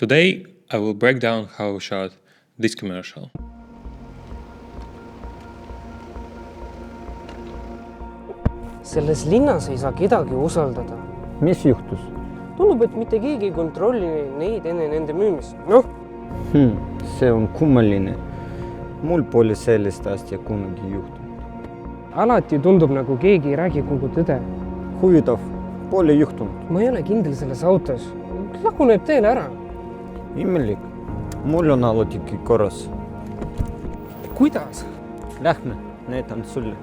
Today I will break down how we shot this commercial. Selles linnas ei saa kedagi usaldada. Mis juhtus? Tundub, et mitte keegi ei kontrolli neid enne nende müümist. Noh, See on kummaline. Mul pole sellist asja kunagi juhtunud. alati tundub, nagu keegi ei räägi kogu tõde. Huvitav, pole juhtunud. Ma ei ole kindel selles autos. Laguneb teele ära. Imelik. Mul on alati kõik korras. Kuidas? Lähme, näitan sulle.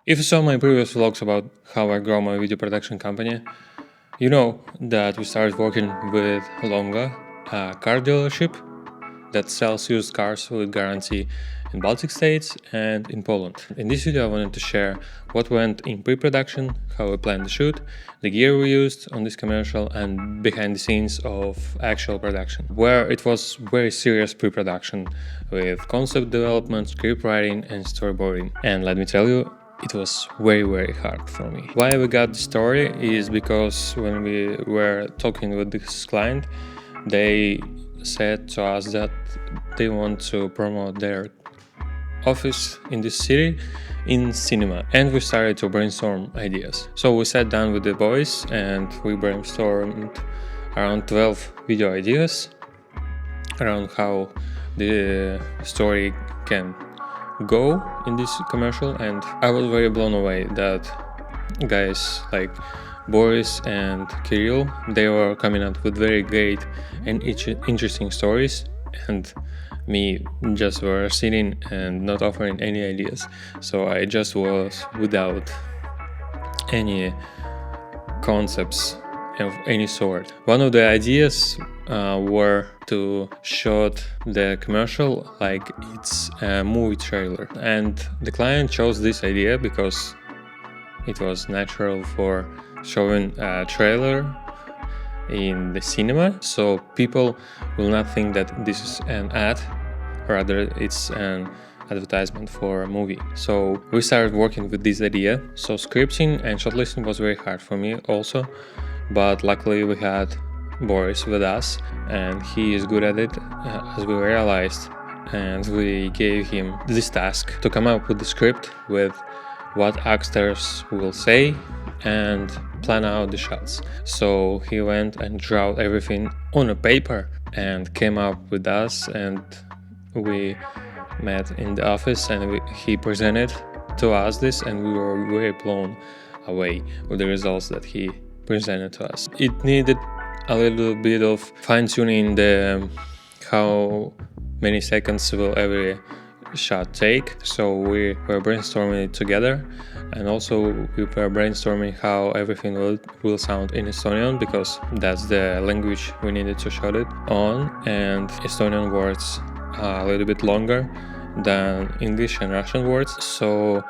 If you saw my previous vlogs about how I grow my video production company, you know that we started working with Longo, a car dealership that sells used cars with guarantee in Baltic states and in Poland. In this video I wanted to share what went in pre-production, how we planned the shoot, the gear we used on this commercial, and behind the scenes of actual production, where it was very serious pre-production with concept development, script writing and storyboarding. And let me tell you, it was very hard for me. Why we got the story is because when we were talking with this client, they said to us that they want to promote their office in this city in cinema, and we started to brainstorm ideas. So we sat down with the boys and we brainstormed around 12 video ideas around how the story can go in this commercial, and I was very blown away that guys like Boris and Kirill, they were coming up with very great and interesting stories, and me just were sitting and not offering any ideas. So I just was without any concepts of any sort. One of the ideas were to shoot the commercial like it's a movie trailer, and the client chose this idea because it was natural for showing a trailer in the cinema, so people will not think that this is an ad, rather it's an advertisement for a movie. So we started working with this idea. So scripting and shortlisting was very hard for me also, but luckily we had Boris with us and he is good at it, as we realized, and we gave him this task to come up with the script with what actors will say and plan out the shots. So he went and drew everything on a paper and came up with us, and we met in the office and he presented to us this, and we were very blown away with the results that he presented to us. It needed a little bit of fine-tuning the how many seconds will every shot take, so we were brainstorming it together, and also we were brainstorming how everything will sound in Estonian, because that's the language we needed to shoot it on, and Estonian words are a little bit longer than English and Russian words. So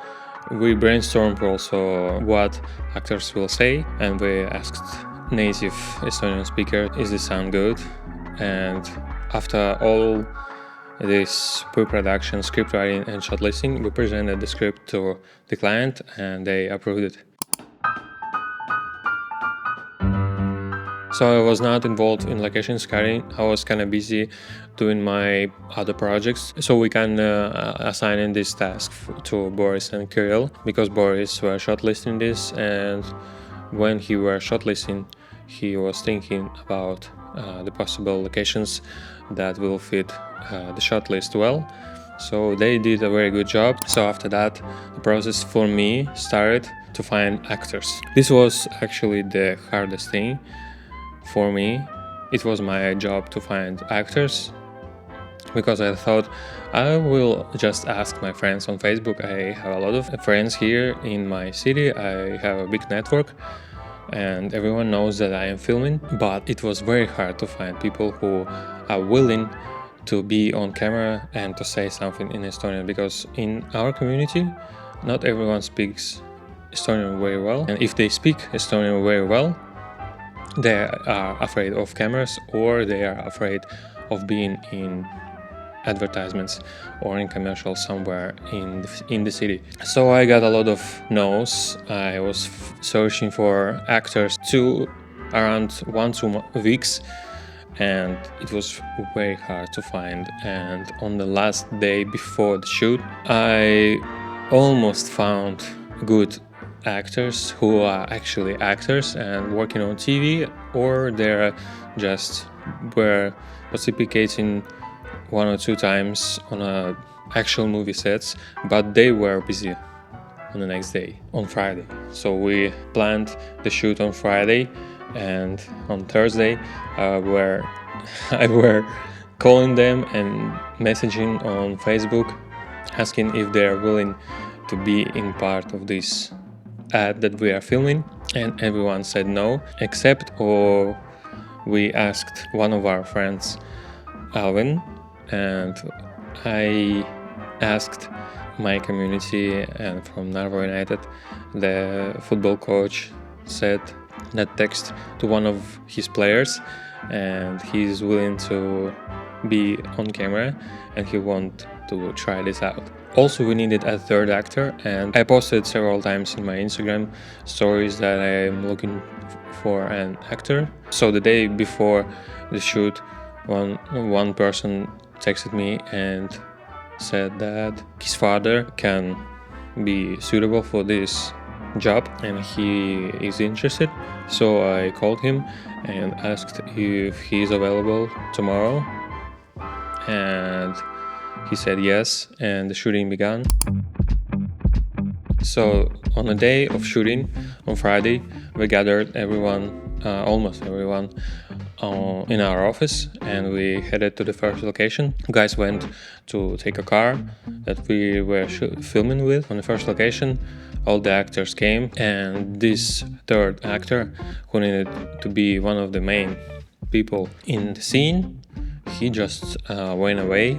we brainstormed also what actors will say, and we asked native Estonian speaker, is this sound good? And after all this pre-production, script writing and shortlisting, we presented the script to the client and they approved it. So I was not involved in location scouting. I was kind of busy doing my other projects. So we can assign this task to Boris and Kirill, because Boris were shortlisting this, and when he were shortlisting, he was thinking about the possible locations that will fit the shortlist well. So they did a very good job. So after that, the process for me started to find actors. This was actually the hardest thing for me. It was my job to find actors, because I thought I will just ask my friends on Facebook. I have a lot of friends here in my city. I have a big network and everyone knows that I am filming, but it was very hard to find people who are willing to be on camera and to say something in Estonian, because in our community not everyone speaks Estonian very well, and if they speak Estonian very well, they are afraid of cameras, or they are afraid of being in advertisements or in commercials somewhere in the city. So I got a lot of no's. I was searching for actors around 1-2 weeks, and it was very hard to find. And on the last day before the shoot, I almost found good actors who are actually actors and working on TV, or they're just were participating 1 or 2 times on actual movie sets, but they were busy on the next day, on Friday. So we planned the shoot on Friday, and on Thursday I were calling them and messaging on Facebook, asking if they are willing to be in part of this ad that we are filming, and everyone said no, except we asked one of our friends, Alvin, and I asked my community, and from Narva United, the football coach said that text to one of his players, and he's willing to be on camera and he wants to try this out. Also, we needed a third actor, and I posted several times in my Instagram stories that I am looking for an actor. So the day before the shoot, one person texted me and said that his father can be suitable for this job and he is interested. So I called him and asked if he's available tomorrow, and he said yes, and the shooting began. So on the day of shooting, on Friday, we gathered almost everyone, in our office, and we headed to the first location. Guys went to take a car that we were filming with. On the first location, all the actors came, and this third actor, who needed to be one of the main people in the scene, he just went away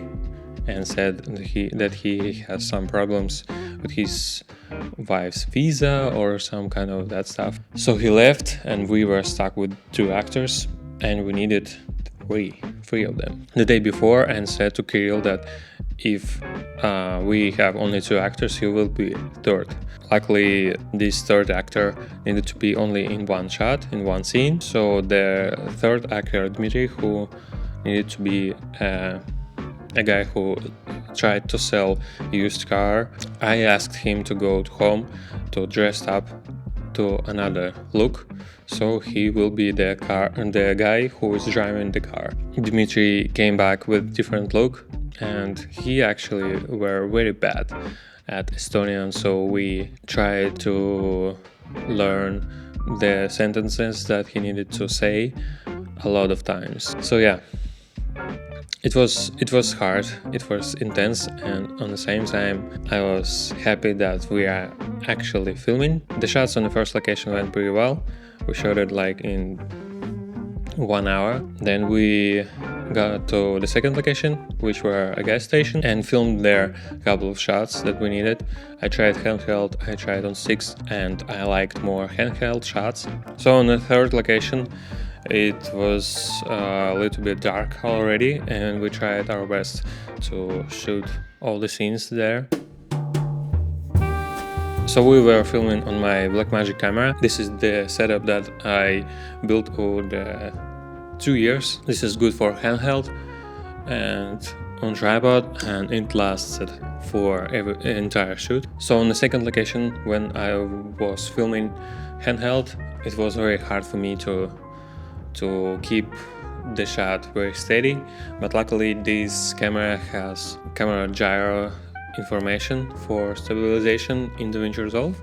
and said that he has some problems with his wife's visa or some kind of that stuff. So he left, and we were stuck with 2 actors, and we needed three of them. The day before, and said to Kirill that if we have only 2 actors, he will be third. Luckily, this third actor needed to be only in one shot, in one scene. So the third actor, Dmitry, who needed to be a guy who tried to sell a used car, I asked him to go home to dress up to another look, so he will be the guy who is driving the car. Dmitry came back with different look, and he actually were very bad at Estonian, so we tried to learn the sentences that he needed to say a lot of times. So yeah, it was hard, it was intense, and on the same time I was happy that we are actually filming. The shots on the first location went pretty well. We shot it like in 1 hour. Then we got to the second location, which were a gas station, and filmed there a couple of shots that we needed. I tried handheld, I tried on sticks, and I liked more handheld shots. So on the third location, it was a little bit dark already, and we tried our best to shoot all the scenes there. So we were filming on my Blackmagic camera. This is the setup that I built over the 2 years. This is good for handheld and on tripod, and it lasted for every entire shoot. So on the second location, when I was filming handheld, it was very hard for me to keep the shot very steady, but luckily this camera has camera gyro information for stabilization in DaVinci Resolve,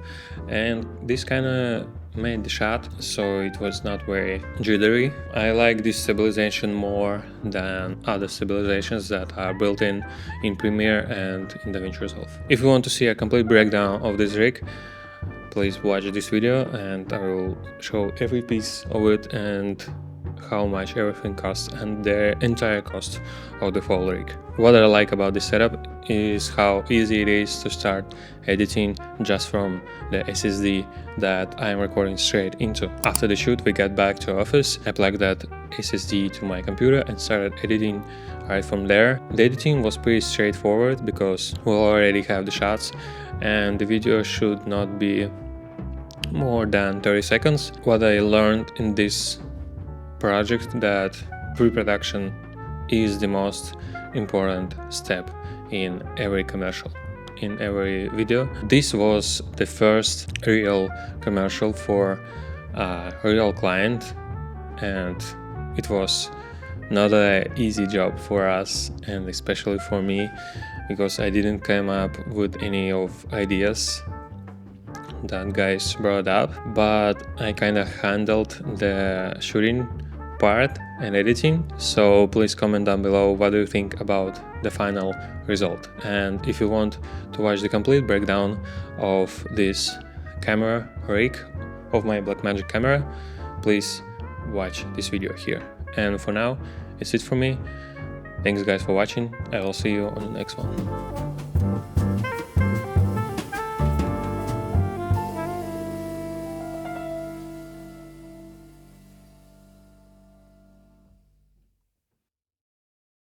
and this kind of made the shot so it was not very jittery. I like this stabilization more than other stabilizations that are built in Premiere and in DaVinci Resolve. If you want to see a complete breakdown of this rig, please watch this video and I will show every piece of it and how much everything costs and the entire cost of the full rig. What I like about this setup is how easy it is to start editing just from the SSD that I'm recording straight into. After the shoot, we got back to office. I plugged that SSD to my computer and started editing right from there. The editing was pretty straightforward because we already have the shots and the video should not be more than 30 seconds. What I learned in this project that pre-production is the most important step in every commercial, in every video. This was the first real commercial for a real client, and it was not an easy job for us, and especially for me, because I didn't come up with any of ideas that guys brought up, but I kind of handled the shooting part and editing. So please comment down below what do you think about the final result, and if you want to watch the complete breakdown of this camera rig, of my Blackmagic camera, please watch this video here. And for now, it's it for me. Thanks guys for watching. I will see you on the next one.